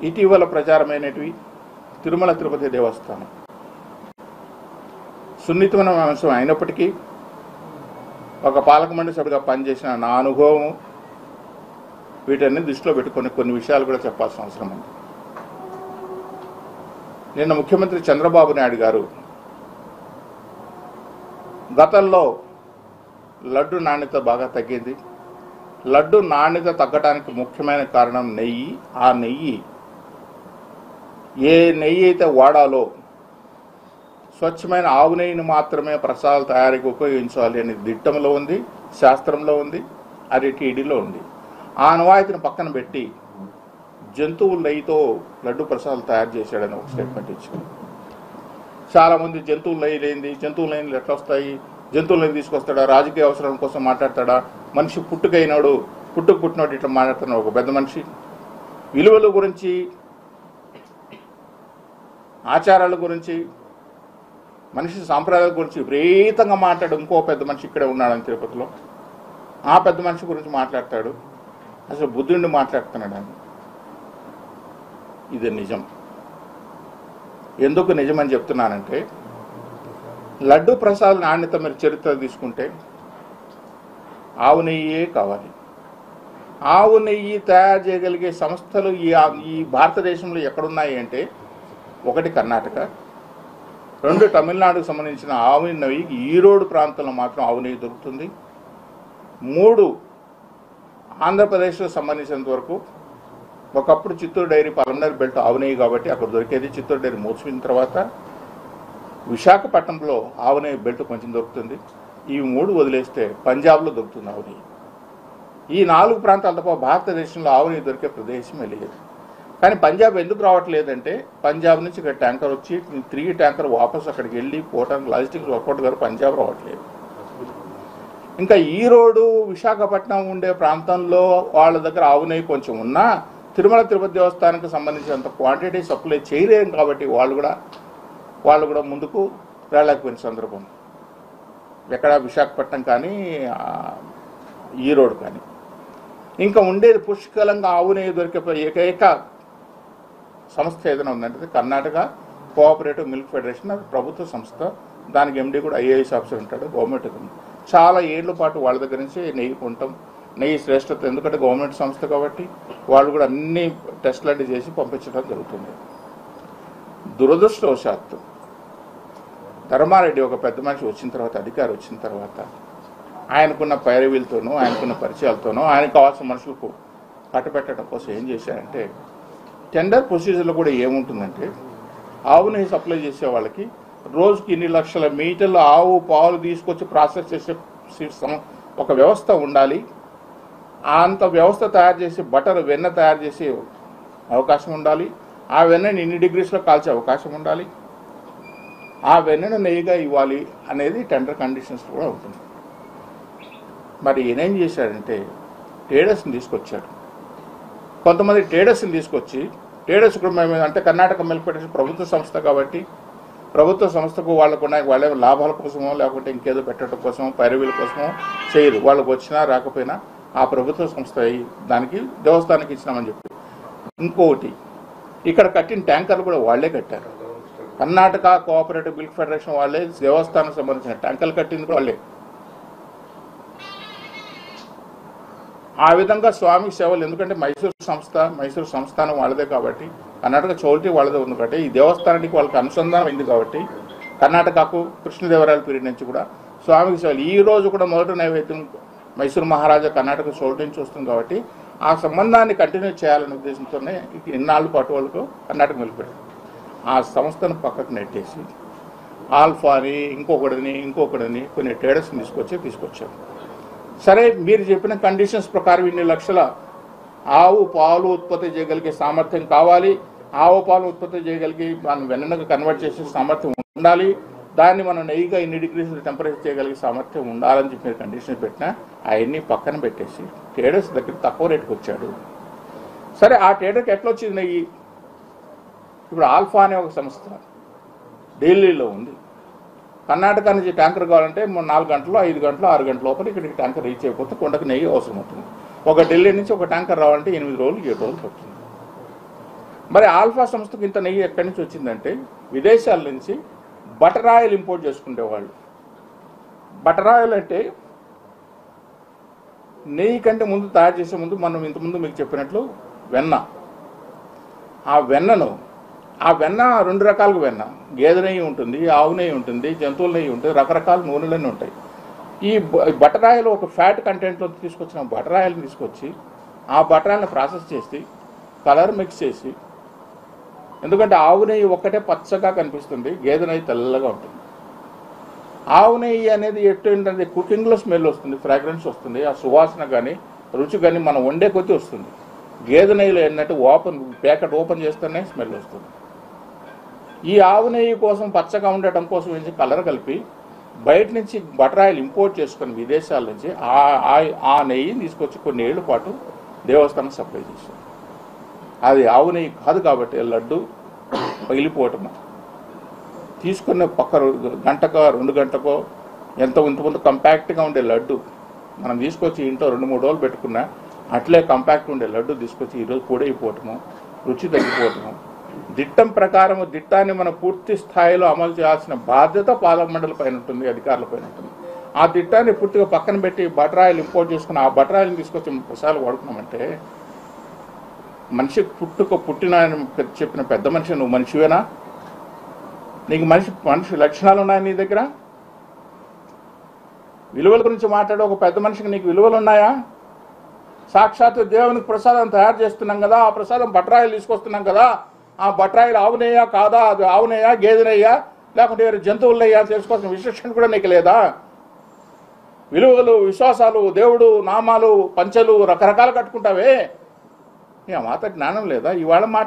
ఇటీవల ప్రచారమైనటివి తిరుమల తిరుపతి దేవస్థానం సున్నితమైన అంశం అయినప్పటికీ ఒక పాలక మండలి సభ్యుడిగా పనిచేసిన నా అనుభవం వీటన్ని దృష్టిలో పెట్టుకొని కొన్ని విషయాలు కూడా చెప్పాల్సిన అవసరం ఉంది. నిన్న ముఖ్యమంత్రి చంద్రబాబు నాయుడు గారు గతంలో లడ్డు నాణ్యత బాగా తగ్గింది. లడ్డు నాణ్యత తగ్గడానికి ముఖ్యమైన కారణం నెయ్యి. ఆ నెయ్యి ఏ నెయ్యి అయితే వాడాలో స్వచ్ఛమైన ఆవు నెయ్యిని మాత్రమే ప్రసాదాల తయారీకి ఉపయోగించాలి అనేది దిట్టంలో ఉంది, శాస్త్రంలో ఉంది, అది టీడీలో ఉంది. ఆ అనువాయితీని పక్కన పెట్టి జంతువుల నెయ్యితో లడ్డు ప్రసాదాలు తయారు చేశాడని ఒక స్టేట్మెంట్ ఇచ్చాడు. చాలామంది జంతువుల నెయ్యి లేనిది, జంతువుల నెయ్యిలు ఎట్లా వస్తాయి, జంతువుల నెయ్యి తీసుకొస్తాడా, రాజకీయ అవసరం కోసం మాట్లాడతాడా, మనిషి పుట్టుకైనాడు పుట్టినోడు ఇట్లా మాట్లాడుతున్నాడు ఒక పెద్ద మనిషి. విలువల గురించి, ఆచారాల గురించి, మనిషి సాంప్రదాయాల గురించి విపరీతంగా మాట్లాడు ఇంకో పెద్ద మనిషి ఇక్కడే ఉన్నాడని తిరుపతిలో. ఆ పెద్ద మనిషి గురించి మాట్లాడతాడు. అసలు బుద్ధుడిని మాట్లాడుతున్నాడు అని. ఇది నిజం. ఎందుకు నిజమని చెప్తున్నానంటే, లడ్డు ప్రసాద్ నాణ్యత మీరు చరిత్ర తీసుకుంటే ఆవు నెయ్యే కావాలి. ఆవు నెయ్యి తయారు చేయగలిగే సంస్థలు ఈ భారతదేశంలో ఎక్కడున్నాయి అంటే, ఒకటి కర్ణాటక, రెండు తమిళనాడుకు సంబంధించిన ఆవు నెయ్యి ఈరోడు ప్రాంతంలో మాత్రం ఆవు నెయ్యి దొరుకుతుంది. మూడు ఆంధ్రప్రదేశ్కు సంబంధించినంత వరకు ఒకప్పుడు చిత్తూరు డైరీ పల్మనరీ బెల్ట్ ఆవు నెయ్యి కాబట్టి అక్కడ దొరికేది. చిత్తూరు డైరీ మూసిపోయిన తర్వాత విశాఖపట్నంలో ఆవు నెయ్యి బెల్ట్ కొంచెం దొరుకుతుంది. ఈ మూడు వదిలేస్తే పంజాబ్లో దొరుకుతుంది ఆవు నెయ్యి. ఈ నాలుగు ప్రాంతాల తప్ప భారతదేశంలో ఆవు నెయ్యి దొరికే ప్రదేశమే లేదు. కానీ పంజాబ్ ఎందుకు రావట్లేదంటే, పంజాబ్ నుంచి ఇక్కడ ట్యాంకర్ వచ్చి తిరిగి ట్యాంకర్ వాపసు అక్కడికి వెళ్ళి పోవడానికి లాజిస్టిక్స్ వర్కౌట్ గారు పంజాబ్ రావట్లేదు. ఇంకా ఈరోడు విశాఖపట్నం ఉండే ప్రాంతంలో వాళ్ళ దగ్గర ఆవు నెయ్యి కొంచెం ఉన్నా తిరుమల తిరుపతి దేవస్థానానికి సంబంధించినంత క్వాంటిటీ సప్లై చేయలేము కాబట్టి వాళ్ళు కూడా ముందుకు రాలేకపోయిన సందర్భం ఎక్కడ విశాఖపట్నం కానీ ఈరోడు కానీ. ఇంకా ఉండేది పుష్కలంగా ఆవు నెయ్యి దొరికే ఏకైక సంస్థ ఏదైనా ఉందంటే కర్ణాటక కోఆపరేటివ్ మిల్క్ ఫెడరేషన్. అది ప్రభుత్వ సంస్థ. దానికి ఎండీ కూడా ఐఏఎస్ ఆఫీసర్ ఉంటాడు. గవర్నమెంట్ చాలా ఏళ్ల పాటు వాళ్ళ దగ్గర నుంచి నెయ్యి కొంటాం. నెయ్యి శ్రేష్టత, ఎందుకంటే గవర్నమెంట్ సంస్థ కాబట్టి వాళ్ళు కూడా అన్ని టెస్టులన్నీ చేసి పంపించడం జరుగుతుంది. దురదృష్టవశాత్తు ధర్మారెడ్డి ఒక పెద్ద మనిషి వచ్చిన తర్వాత, అధికారి వచ్చిన తర్వాత, ఆయనకున్న పైరవీలతోనూ ఆయనకున్న పరిచయాలతోనూ ఆయనకు కావాల్సిన మనుషులకు కట్టపెట్టడం కోసం ఏం చేశారంటే, టెండర్ ప్రొసీజర్లో కూడా ఏముంటుందంటే, ఆవు నెయ్యి సప్లై చేసే వాళ్ళకి రోజుకి ఇన్ని లక్షల మీటర్లు ఆవు పాలు తీసుకొచ్చి ప్రాసెస్ చేసే ఒక వ్యవస్థ ఉండాలి. అంత వ్యవస్థ తయారు చేసి బటర్ వెన్న తయారు చేసే అవకాశం ఉండాలి. ఆ వెన్నని ఇన్ని డిగ్రీస్లో కాల్చే అవకాశం ఉండాలి. ఆ వెన్నను నెయ్యిగా ఇవ్వాలి అనేది టెండర్ కండిషన్స్ కూడా ఉంటుంది. మరి ఈయనేం చేశాడంటే, ట్రేడర్స్ని తీసుకొచ్చాడు. కొంతమంది ట్రేడర్స్ని తీసుకొచ్చి, ట్రేడర్స్ కూడా మేము అంటే కర్ణాటక మిల్క్ ఫెడరేషన్ ప్రభుత్వ సంస్థ కాబట్టి ప్రభుత్వ సంస్థకు వాళ్ళే లాభాల కోసమో లేకుంటే ఇంకేదో పెట్టడం కోసమో పైరవీల కోసమో చేయరు. వాళ్ళకు వచ్చినా రాకపోయినా ఆ ప్రభుత్వ సంస్థ దానికి దేవస్థానానికి ఇచ్చినామని చెప్పి. ఇంకొకటి, ఇక్కడ కట్టిన ట్యాంకర్లు కూడా వాళ్లే కట్టారు. కర్ణాటక కోఆపరేటివ్ మిల్క్ ఫెడరేషన్ వాళ్ళే దేవస్థానానికి సంబంధించిన ట్యాంకర్లు కట్టింది కూడా వాళ్ళే. ఆ విధంగా స్వామి సేవలు, ఎందుకంటే మైసూరు సంస్థానం వాళ్ళదే కాబట్టి, కర్ణాటక చౌల్టీ వాళ్ళదే ఉంది కాబట్టి, ఈ దేవస్థానానికి వాళ్ళకి అనుసంధానం అయింది కాబట్టి, కర్ణాటకకు కృష్ణదేవరాయల పీరియడ్ నుంచి కూడా స్వామికి సేవలు. ఈ రోజు కూడా మొదటి నైవేద్యం మైసూరు మహారాజా కర్ణాటక చౌల్టీ నుంచి వస్తుంది కాబట్టి ఆ సంబంధాన్ని కంటిన్యూ చేయాలనే ఉద్దేశంతోనే ఇన్నాళ్ళ పాటు వాళ్ళకు కర్ణాటక నిలిపారు. ఆ సంస్థను పక్కకు నెట్టేసి ఆల్ఫాని ఇంకొకటిని కొన్ని ట్రేడర్స్ని తీసుకొచ్చారు. సరే, మీరు చెప్పిన కండిషన్స్ ప్రకారం ఇన్ని లక్షల ఆవు పాలు ఉత్పత్తి చేయగలిగే సామర్థ్యం కావాలి, ఆవు పాలు ఉత్పత్తి చేయగలిగి మనం వెన్నకు కన్వర్ట్ చేసే సామర్థ్యం ఉండాలి, దాన్ని మనం నెయ్యిగా ఇన్ని డిగ్రీస్ టెంపరేచర్ చేయగలిగే సామర్థ్యం ఉండాలని చెప్పి మీరు కండిషన్ పెట్టినా అవన్నీ పక్కన పెట్టేసి ట్రేడర్స్ దగ్గర తక్కువ రేటుకి వచ్చాడు. సరే, ఆ ట్రేడర్కి ఎట్లా వచ్చింది నెయ్యి? ఇప్పుడు ఆల్ఫా అనే ఒక సంస్థ ఢిల్లీలో ఉంది. కర్ణాటక నుంచి ట్యాంకర్ కావాలంటే 4 గంటలు 5 గంటలు 6 గంటల లోపల ఇక్కడికి ట్యాంకర్ రీచ్ అయిపోతే కొండకు నెయ్యి అవసరం అవుతుంది. ఒక ఢిల్లీ నుంచి ఒక ట్యాంకర్ రావాలంటే 8 రోజులు 7 రోజులు పడుతుంది. మరి ఆల్ఫా సంస్థకు ఇంత నెయ్యి ఎక్కడి నుంచి వచ్చిందంటే విదేశాల నుంచి బటర్ ఆయిల్ ఇంపోర్ట్ చేసుకునేవాళ్ళు. బటర్ ఆయిల్ అంటే నెయ్యి కంటే ముందు తయారు చేసే ముందు మనం ఇంతకుముందు మీకు చెప్పినట్లు వెన్న. ఆ వెన్న 2 రకాలుగా వెన్న, గేదె నెయ్యి ఉంటుంది, ఆవు నెయ్యి ఉంటుంది, జంతువుల నెయ్యి ఉంటుంది, రకరకాల నూనెలన్నీ ఉంటాయి. ఈ బటర్ ఆయిల్ ఒక ఫ్యాట్ కంటెంట్లో తీసుకొచ్చిన బటర్ ఆయిల్ని తీసుకొచ్చి ఆ బటర్ ఆయిల్ని ప్రాసెస్ చేసి కలర్ మిక్స్ చేసి, ఎందుకంటే ఆవు నెయ్యి ఒక్కటే పచ్చగా కనిపిస్తుంది, గేదె నెయ్యి తెల్లగా ఉంటుంది. ఆవు నెయ్యి అనేది ఏంటంటే కుకింగ్లో స్మెల్ వస్తుంది, ఫ్రాగ్రెన్స్ వస్తుంది, ఆ సువాసన కానీ రుచి కానీ మనం వండే కొద్దీ వస్తుంది. గేదె నెయ్యిలో ఏంటంటే ప్యాకెట్ ఓపెన్ చేస్తేనే స్మెల్ వస్తుంది. ఈ ఆవు నెయ్యి కోసం పచ్చగా ఉండటం కోసం ఏంటి కలర్ కలిపి బయట నుంచి బటర్ ఆయిల్ ఇంపోర్ట్ చేసుకుని విదేశాల నుంచి ఆ నెయ్యిని తీసుకొచ్చి కొన్ని ఏళ్ళ పాటు దేవస్థానం సప్లై చేశారు. అది ఆవు నెయ్యి కాదు కాబట్టి లడ్డు పగిలిపోవటము, తీసుకున్న పక్క గంటకో 2 గంటకో ఇంతకుముందు కంపాక్ట్గా ఉండే లడ్డు మనం తీసుకొచ్చి ఇంట్లో 2-3 రోజులు పెట్టుకున్నా అట్లే కంపాక్ట్ ఉండే లడ్డు తీసుకొచ్చి ఈరోజు పొడైపోవటము, రుచి తగ్గిపోవటము. దిట్టం ప్రకారం దిట్టాన్ని మనం పూర్తి స్థాయిలో అమలు చేయాల్సిన బాధ్యత పాలక మండలి పైన ఉంటుంది, అధికారుల పైన ఉంటుంది. ఆ దిట్టాన్ని పూర్తిగా పక్కన పెట్టి బటర్ ఆయిల్ ఇంపోర్ట్ చేసుకుని ఆ బటర్ ఆయిల్ని తీసుకొచ్చి ప్రసాదాలు వాడుకున్నామంటే మనిషి పుట్టిన చెప్పిన పెద్ద మనిషి నువ్వు మనిషివేనా? నీకు మనిషి లక్షణాలు ఉన్నాయి నీ దగ్గర? విలువల గురించి మాట్లాడే ఒక పెద్ద మనిషికి నీకు విలువలు ఉన్నాయా? సాక్షాత్తు దేవునికి ప్రసాదం తయారు చేస్తున్నాం కదా, ఆ ప్రసాదం బటర్ ఆయిల్ తీసుకొస్తున్నాం కదా, ఆ బటర్ ఆయిల్ ఆవునేయా కాదా, అది ఆవునేయా గేదెనయ్యా లేకుంటే వేరే జంతువులయ్యా తెలుసుకోవాల్సిన విశేషణ కూడా నీకు లేదా? విలువలు, విశ్వాసాలు, దేవుడు నామాలు, పంచలు రకరకాలు కట్టుకుంటావే, నీ ఆ మాత జ్ఞానం లేదా? ఇవాళ మాట